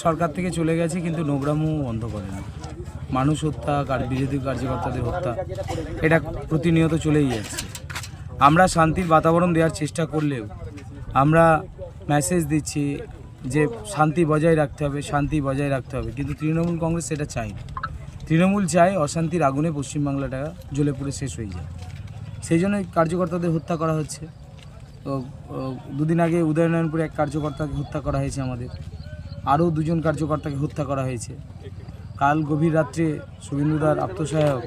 সরকার থেকে চলে গেছে কিন্তু নোংরামও বন্ধ করে না। মানুষ হত্যা, বিরোধী কার্যকর্তাদের হত্যা, এটা প্রতিনিয়ত চলেই যাচ্ছে। আমরা শান্তির বাতাবরণ দেওয়ার চেষ্টা করলেও আমরা মেসেজ দিচ্ছি যে শান্তি বজায় রাখতে হবে, শান্তি বজায় রাখতে হবে, কিন্তু তৃণমূল কংগ্রেস সেটা চায় না। তৃণমূল চায় অশান্তির আগুনে পশ্চিমবাংলাটা জ্বলে পুড়ে শেষ হয়ে যায়। সেই জন্যই কার্যকর্তাদের হত্যা করা হচ্ছে। তো দুদিন আগে উদয়নারায়ণপুরে এক কার্যকর্তাকে হত্যা করা হয়েছে, আমাদের আরও দুজন কার্যকর্তাকে হত্যা করা হয়েছে। কাল গভীর রাত্রে শুভেন্দুদার আত্মসহায়ক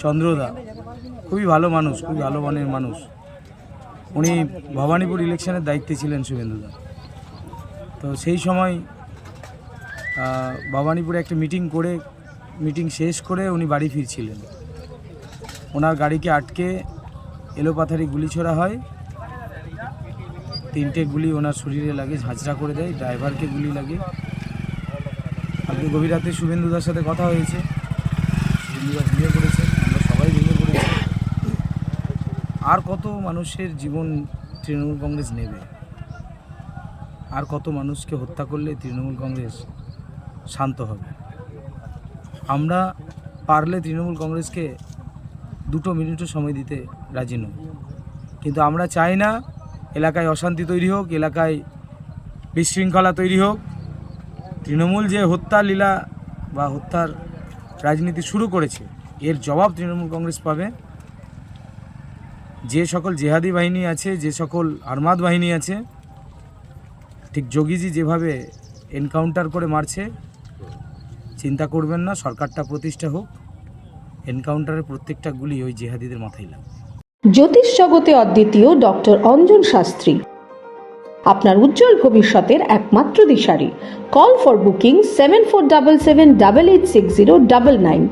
চন্দ্রদা, খুবই ভালো মানুষ, খুবই ভালো মনের মানুষ, উনি ভবানীপুর ইলেকশনের দায়িত্বে ছিলেন শুভেন্দুদা। তো সেই সময় ভবানীপুরে একটা মিটিং শেষ করে উনি বাড়ি ফিরছিলেন। ওনার গাড়িকে আটকে এলোপাথারি গুলি ছোড়া হয়। 3টে গুলি ওনার শরীরে লাগে, ঝাঁঝরা করে দেয়। ড্রাইভারকে গুলি লাগে। আজকে গভীর রাতে শুভেন্দুদার সাথে কথা হয়েছে, শুভেন্দুদা ভেঙে পড়েছে, আমরা সবাই ভেঙে পড়েছি। আর কত মানুষের জীবন তৃণমূল কংগ্রেস নেবে? আর কত মানুষকে হত্যা করলে তৃণমূল কংগ্রেস শান্ত হবে? আমরা পারলে তৃণমূল কংগ্রেসকে 2 মিনিটও সময় দিতে রাজি নই, কিন্তু আমরা চাই না এলাকায় অশান্তি তৈরি হোক, এলাকায় বিশৃঙ্খলা তৈরি হোক। তৃণমূল যে হত্যা লীলা বা হত্যার রাজনীতি শুরু করেছে, এর জবাব তৃণমূল কংগ্রেস পাবে। যে সকল জেহাদি বাহিনী আছে, যে সকল আর্মাদ বাহিনী আছে, ঠিক যোগীজি যেভাবে এনকাউন্টার করে মারছে, চিন্তা করবেন না, সরকারটা প্রতিষ্ঠা হোক, এনকাউন্টারের প্রত্যেকটা গুলি ওই জেহাদিদের মাথায় লাগবে। জ্যোতিষ জগতে অদ্বিতীয় ডক্টর অঞ্জন শাস্ত্রী, আপনার উজ্জ্বল ভবিষ্যতের একমাত্র দিশারি। Call for booking 7477886099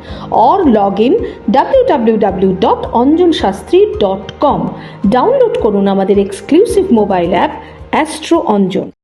or log in www.anjanshastri.com। Download করুন আমাদের exclusive mobile app astro Anjan.